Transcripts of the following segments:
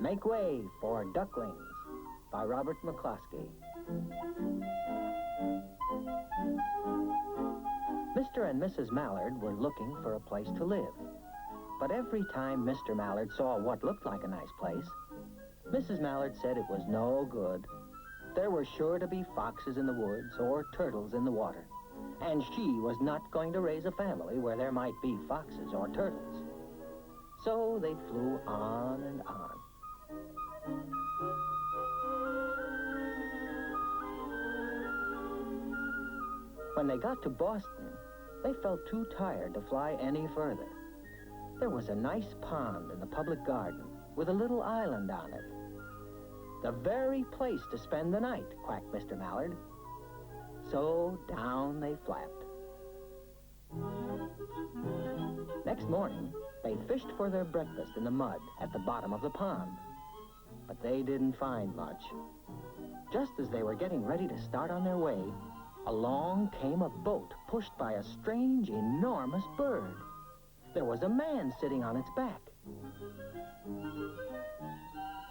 Make Way for Ducklings by Robert McCloskey. Mr. and Mrs. Mallard were looking for a place to live. But every time Mr. Mallard saw what looked like a nice place, Mrs. Mallard said it was no good. There were sure to be foxes in the woods or turtles in the water, and she was not going to raise a family where there might be foxes or turtles. So they flew on and on. When they got to Boston, they felt too tired to fly any further. There was a nice pond in the public garden with a little island on it. The very place to spend the night, quacked Mr. Mallard. So down they flapped. Next morning, they fished for their breakfast in the mud at the bottom of the pond. But they didn't find much. Just as they were getting ready to start on their way, along came a boat pushed by a strange, enormous bird. There was a man sitting on its back.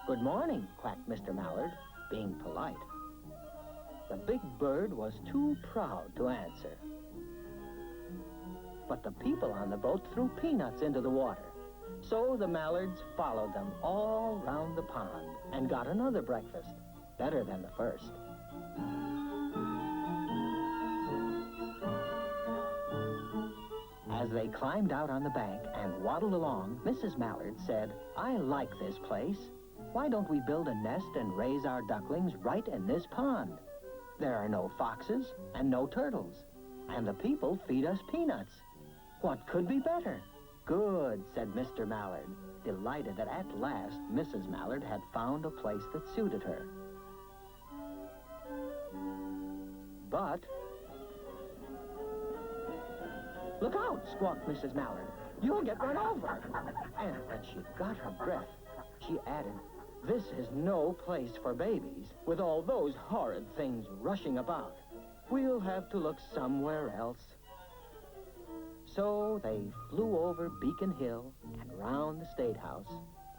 "Good morning," quacked Mr. Mallard, being polite. The big bird was too proud to answer. But the people on the boat threw peanuts into the water. So the Mallards followed them all round the pond and got another breakfast, better than the first. As they climbed out on the bank and waddled along, Mrs. Mallard said, "I like this place. Why don't we build a nest and raise our ducklings right in this pond? There are no foxes and no turtles, and the people feed us peanuts. What could be better?" "Good," said Mr. Mallard, delighted that at last Mrs. Mallard had found a place that suited her. But... "Look out," squawked Mrs. Mallard. "You'll get run over." And when she got her breath, she added, "This is no place for babies, with all those horrid things rushing about. We'll have to look somewhere else." So they flew over Beacon Hill and round the State House,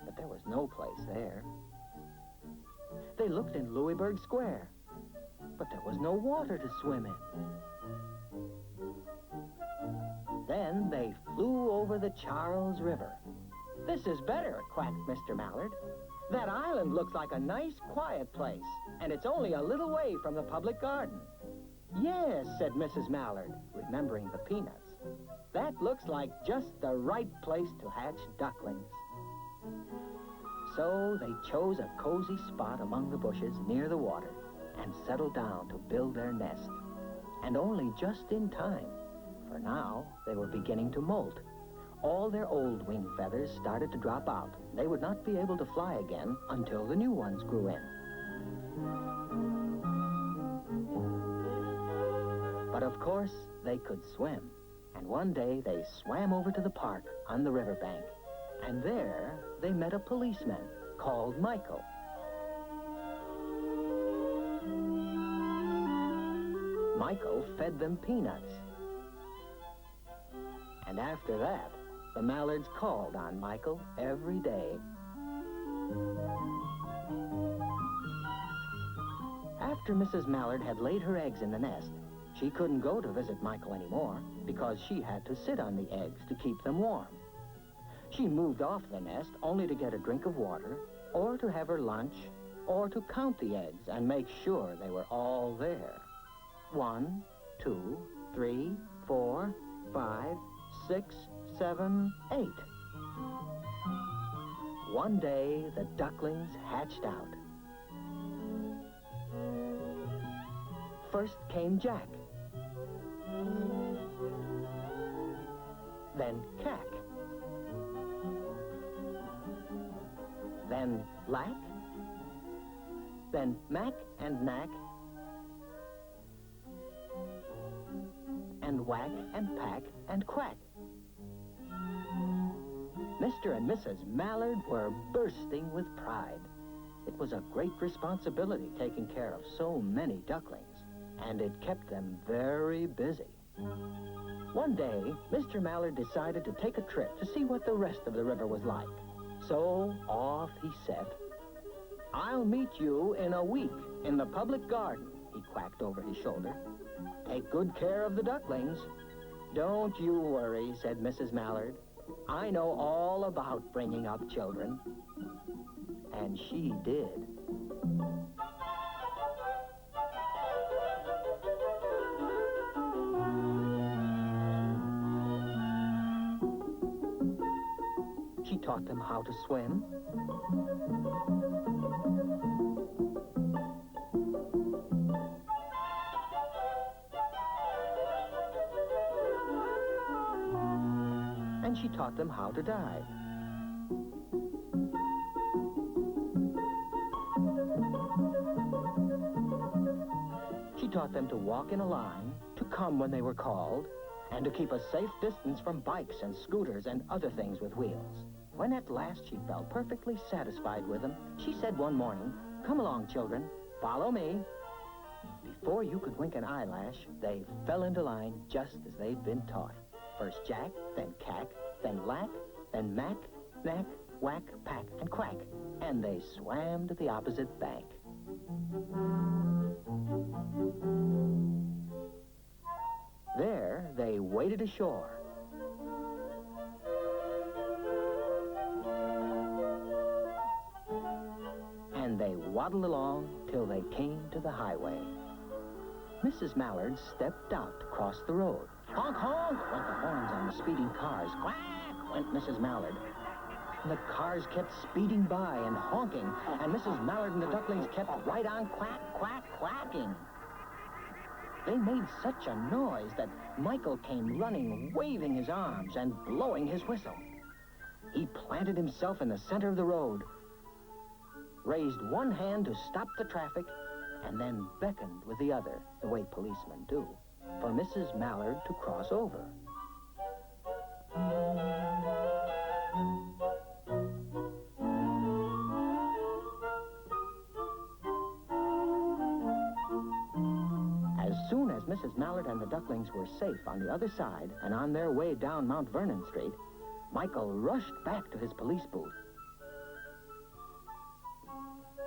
but there was no place there. They looked in Louisburg Square, but there was no water to swim in. Then they flew over the Charles River. "This is better," quacked Mr. Mallard. "That island looks like a nice, quiet place, and it's only a little way from the public garden." "Yes," said Mrs. Mallard, remembering the peanuts. "That looks like just the right place to hatch ducklings." So they chose a cozy spot among the bushes near the water and settled down to build their nest. And only just in time, for now they were beginning to molt. All their old wing feathers started to drop out. They would not be able to fly again until the new ones grew in. But of course, they could swim. And one day they swam over to the park on the riverbank. And there they met a policeman called Michael. Michael fed them peanuts. And after that, the Mallards called on Michael every day. After Mrs. Mallard had laid her eggs in the nest, she couldn't go to visit Michael anymore because she had to sit on the eggs to keep them warm. She moved off the nest only to get a drink of water, or to have her lunch, or to count the eggs and make sure they were all there. 1, 2, 3, 4, 5, 6, 7, 8. One day, the ducklings hatched out. First came Jack, then Cack, then Lack, then Mack and Knack, and Whack and Pack and Quack. Mr. and Mrs. Mallard were bursting with pride. It was a great responsibility taking care of so many ducklings, and it kept them very busy. One day, Mr. Mallard decided to take a trip to see what the rest of the river was like. So off he set. "I'll meet you in a week in the public garden," he quacked over his shoulder. "Take good care of the ducklings." "Don't you worry," said Mrs. Mallard. "I know all about bringing up children." And she did. She taught them how to swim. And she taught them how to dive. She taught them to walk in a line, to come when they were called, and to keep a safe distance from bikes and scooters and other things with wheels. When at last she felt perfectly satisfied with them, she said one morning, "Come along, children, follow me." Before you could wink an eyelash, they fell into line just as they'd been taught. First Jack, then Cack, then Lack, then Mack, Knack, Whack, Pack, and Quack. And they swam to the opposite bank. There, they waded ashore. And they waddled along till they came to the highway. Mrs. Mallard stepped out to cross the road. Honk, honk, went the horns on the speeding cars. Quack, went Mrs. Mallard. And the cars kept speeding by and honking, and Mrs. Mallard and the ducklings kept right on quack, quack, quacking. They made such a noise that Michael came running, waving his arms and blowing his whistle. He planted himself in the center of the road, raised one hand to stop the traffic, and then beckoned with the other, the way policemen do, for Mrs. Mallard to cross over. As soon as Mrs. Mallard and the ducklings were safe on the other side and on their way down Mount Vernon Street, Michael rushed back to his police booth.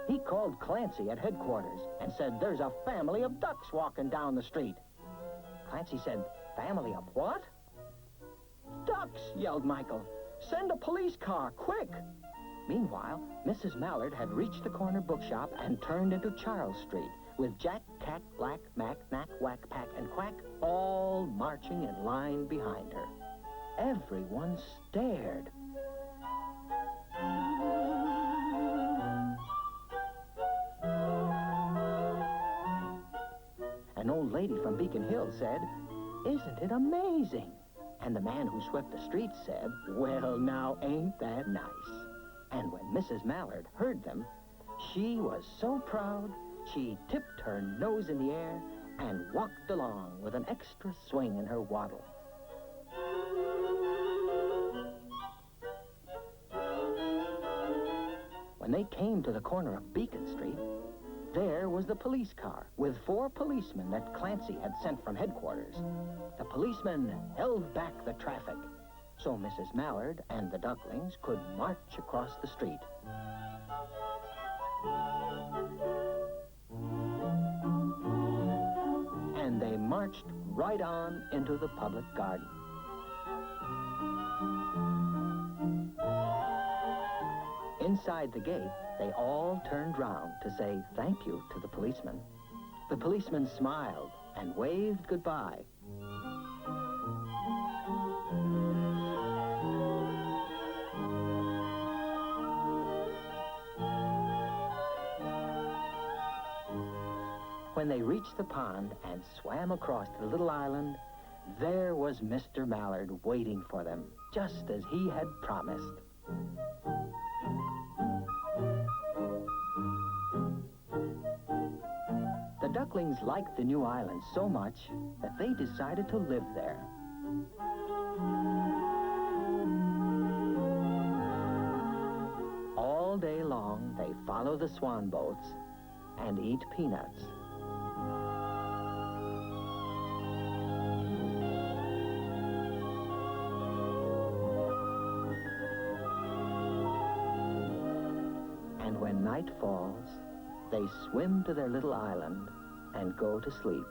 He called Clancy at headquarters and said, "There's a family of ducks walking down the street." Clancy said, "Family of what?" "Ducks," yelled Michael. "Send a police car, quick." Meanwhile, Mrs. Mallard had reached the corner bookshop and turned into Charles Street, with Jack, Cat, Lack, Mack, Knack, Whack, Pack, and Quack all marching in line behind her. Everyone stared. An old lady from Beacon Hill said, "Isn't it amazing?" And the man who swept the streets said, "Well, now, ain't that nice?" And when Mrs. Mallard heard them, she was so proud, she tipped her nose in the air and walked along with an extra swing in her waddle. When they came to the corner of Beacon Street, there was the police car with 4 policemen that Clancy had sent from headquarters. The policemen held back the traffic so Mrs. Mallard and the ducklings could march across the street. And they marched right on into the public garden. Inside the gate, they all turned round to say thank you to the policeman. The policeman smiled and waved goodbye. When they reached the pond and swam across the little island, there was Mr. Mallard waiting for them, just as he had promised. The ducklings liked the new island so much that they decided to live there. All day long, they follow the swan boats and eat peanuts. when night falls, they swim to their little island and go to sleep.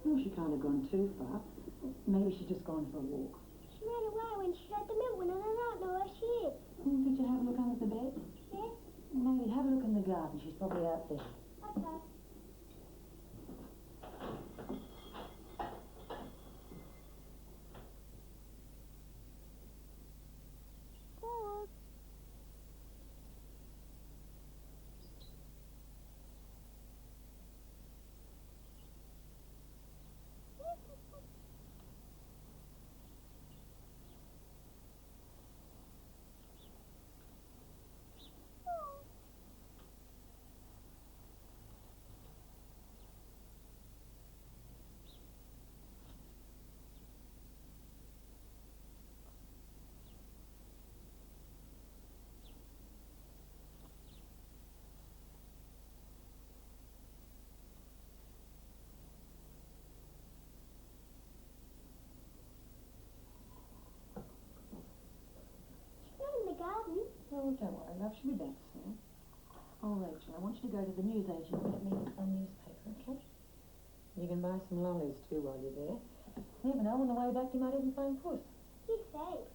Well, she can't have gone too far. Maybe she's just gone for a walk. She ran away when she had the milk one and I don't know where she is. Oh, did you have a look under the bed? Yes? Maybe have a look in the garden. She's probably out there. Okay. Pause. Garden. Oh, don't worry, love. She'll be back soon. Oh, Rachel, I want you to go to the newsagent and get me some newspaper, okay? You can buy some lollies, too, while you're there. You never know, on the way back you might even find Puss. He's safe.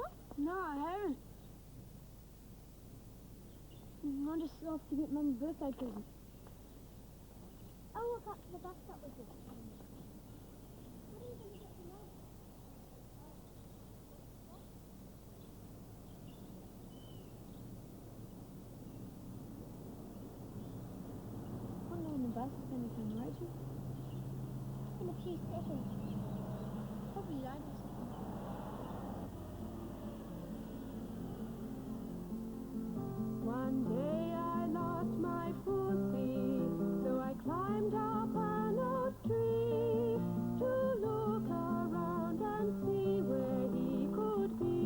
What? No, I haven't. I just off to get Mum a birthday present. Oh, walk up to the bus stop with you. What are you going to get for Mum? I wonder when the bus is going to come, Rachel. In a few seconds. Probably don't. One day I lost my pussy, so I climbed up an oak tree to look around and see where he could be.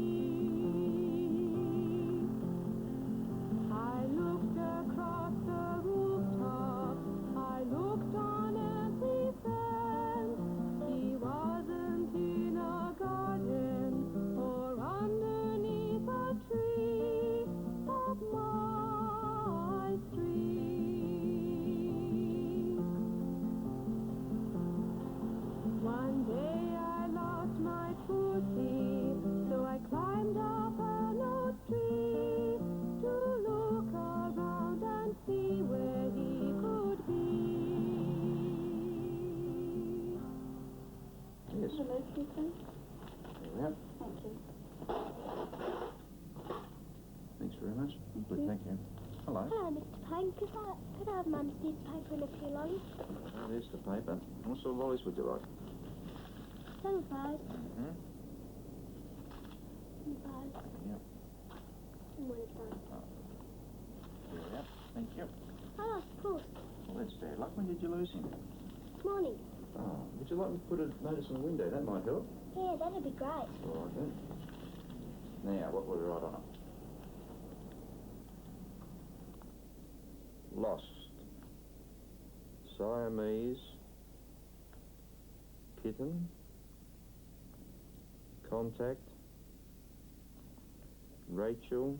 I looked across the rooftop, I looked on every fence. He wasn't in a garden or underneath a tree, but my street. One day I lost my pussy, so I climbed up an oak tree to look around and see where he could be. Yes. Hello, Stephen. There we are. Thank you. Thanks very much. Good, thank you. Hello. Hello, Mr. Payne. Could I have Mum's newspaper and a few lollies? Oh, there's the paper. What sort of lollies would you like? Some fries. Mm-hmm. Some fries. Yep. And one of those. There we are. Thank you. I lost Puss. Well, that's fair luck. When did you lose him? This morning. Oh, would you like me to put a notice on the window? That might help. Yeah, that'd be great. All right, then. Now, what will we write on it? Lost. Siamese. Kitten. Contact. Rachel.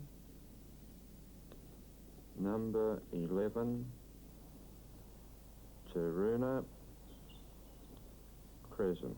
Number 11. Taruna. Crescent.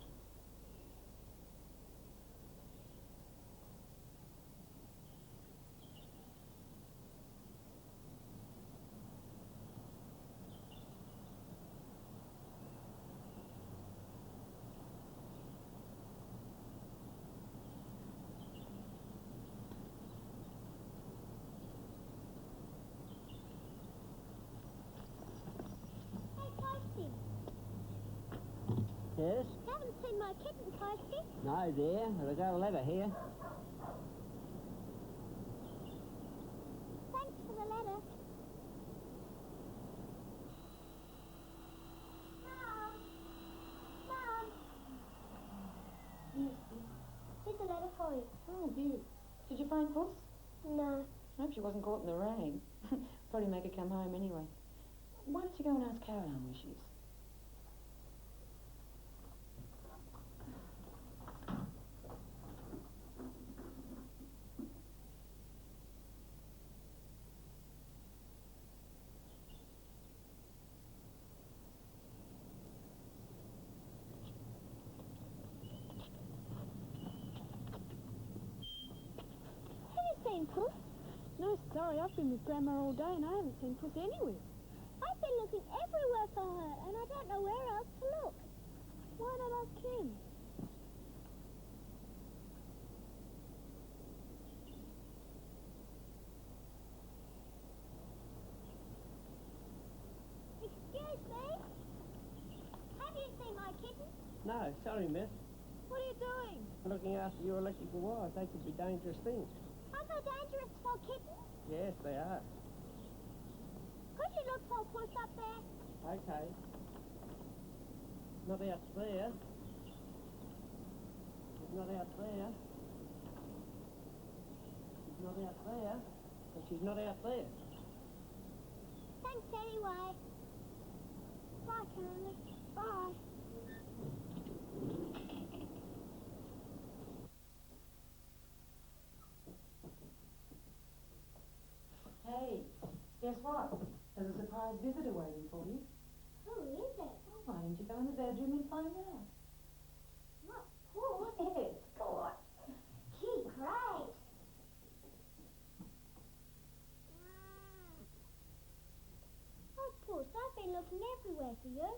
Hey, Posty. Yes? Haven't seen my kitten, Posty. No, dear. I've got a letter here. Thanks for the letter. Mum! Mum! Yes, Here's a letter for you. oh, dear. Did you find Puss? No. I hope she wasn't caught in the rain. Probably make her come home anyway. Why don't you go and ask Caroline where she is? Have you seen Puss? No, sorry, I've been with Grandma all day and I haven't seen Puss anywhere. I've been looking everywhere for her, and I don't know where else to look. Why not ask him? Excuse me? Have you seen my kitten? No, sorry, miss. What are you doing? Looking after your electrical wires. They could be dangerous things. Are they dangerous for kittens? Yes, they are. Could you look for Puss up there? Okay. Not out there. She's not out there. She's not out there. And she's not out there. Thanks anyway. Bye, Caroline. Bye. Hey, guess what? There's a surprise visitor waiting for you. Who is it? Oh, why don't you go in the bedroom and find out? Not Puss. Yes, go on. Gee, great. been looking everywhere for you.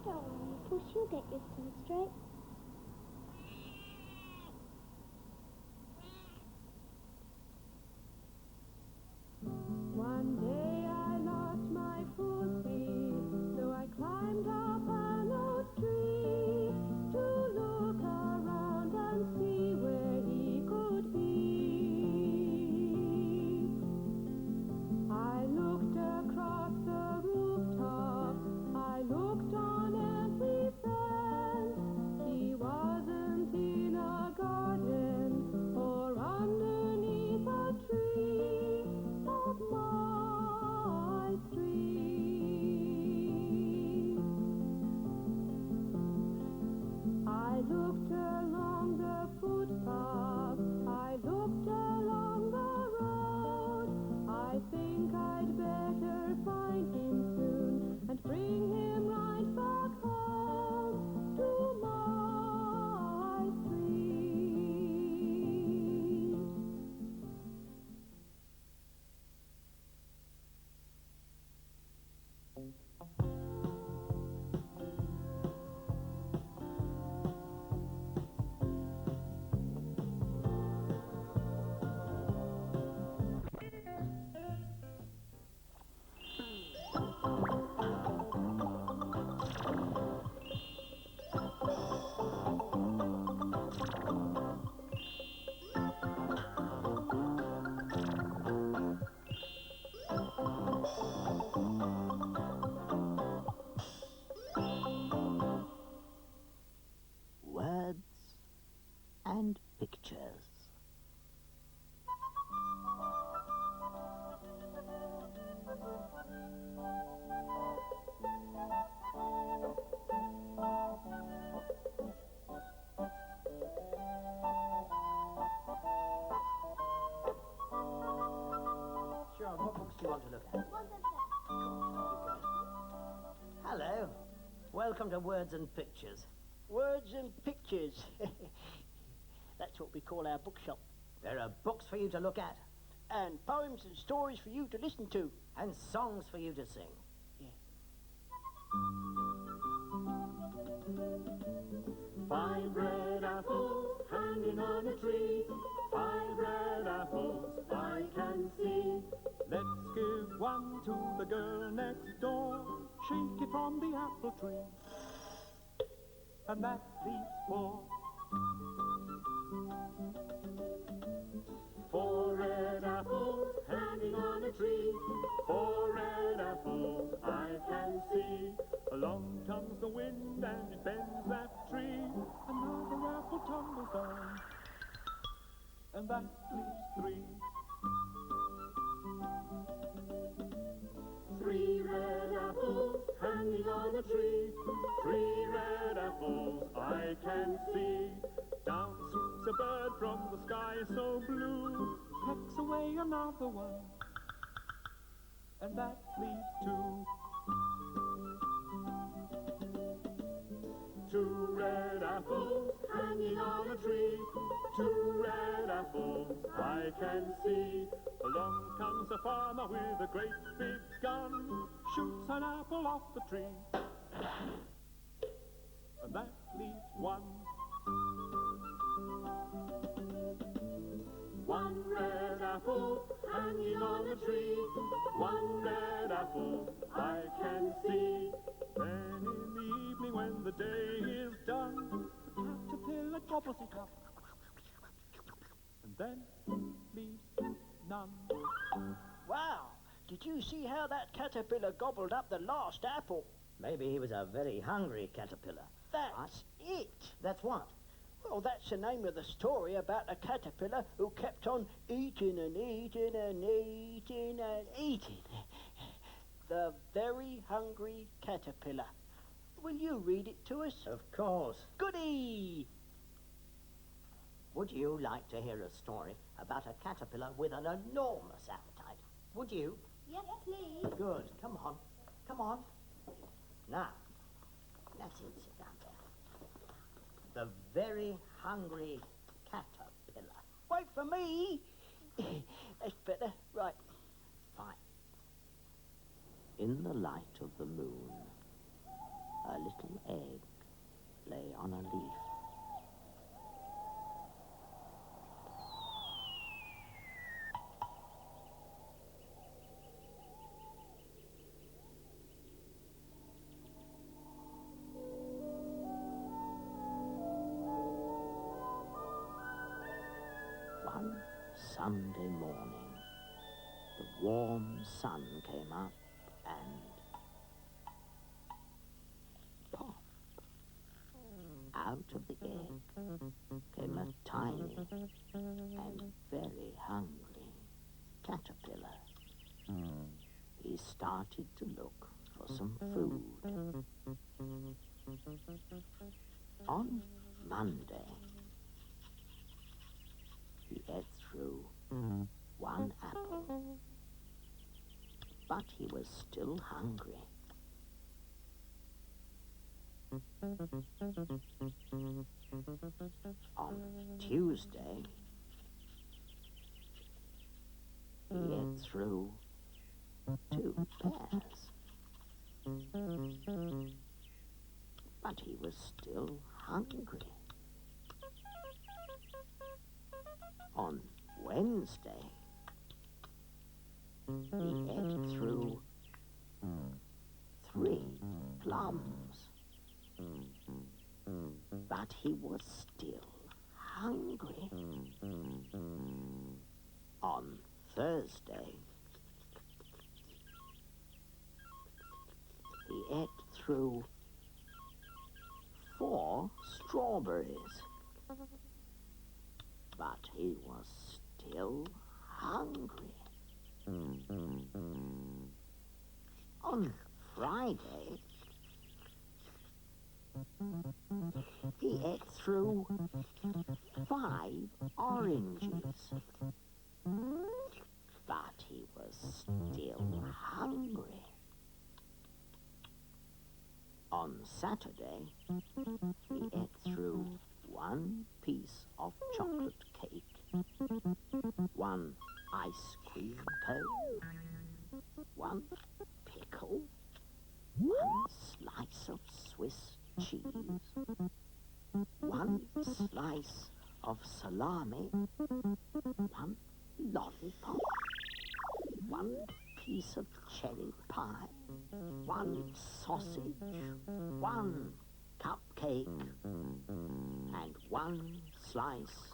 Don't worry, Puss, you'll get your tongue straight. One day I lost my pussy, so I climbed up an oak tree to look around and see where he could be. I looked across the rooftop, I looked on every fence. He wasn't in a garden or underneath a tree of my street. I looked along the footpath, I looked along the road. I think I'd better find him soon and bring him right back home to my street. Words and pictures. Sure, what books do you want to look at? One's over there. Hello. Welcome to Words and Pictures. Words and pictures. That's what we call our bookshop. There are books for you to look at, And poems and stories for you to listen to. and songs for you to sing. Five red apples hanging on a tree. Five red apples I can see. Let's give one to the girl next door. Shake it from the apple tree. And that leaves four. Four red apples hanging on a tree. Four red apples I can see. Along comes the wind and it bends that tree. Another apple tumbles down. And that leaves three. Three red apples hanging on a tree. Three red apples I can see. Down swoops a bird from the sky so blue. Pecks away another one. And that leaves two. Two red apples hanging on a tree. Two red apples I can see. Along comes a farmer with a great big gun. Shoots an apple off the tree. And that leaves one. One red apple hanging on a tree. One red apple I can see. Then in the evening when the day is done, the caterpillar gobbles it up. And then leaves none. Wow! Did you see how that caterpillar gobbled up the last apple? Maybe he was a very hungry caterpillar. That's it. That's what? Well, that's the name of the story about a caterpillar who kept on eating and eating and eating and eating. The very hungry caterpillar. Will you read it to us? Of course. Goody! Would you like to hear a story about a caterpillar with an enormous appetite? Would you? Yes, please. Good. Come on. Come on. Now, that's it. Sit down there. The very hungry caterpillar. Wait for me! That's better. Right. Fine. In the light of the moon, a little egg lay on a leaf. One Sunday morning, the warm sun came up and pop! Out of the egg came a tiny and very hungry caterpillar. He started to look for some food. On Monday, he ate through one apple, but he was still hungry. On Tuesday, he ate through 2 pears, but he was still hungry. On Wednesday, he ate through 3 plums, but he was still hungry. On Thursday, he ate through 4 strawberries, but he was still hungry. On Friday, he ate through 5 oranges, but he was still hungry. On Saturday, he ate through 1 piece of chocolate cake, 1 ice cream cone, 1 pickle, 1 slice of Swiss cheese, 1 slice of salami, 1 lollipop, 1 piece of cherry pie, 1 sausage, 1 cupcake, and 1 slice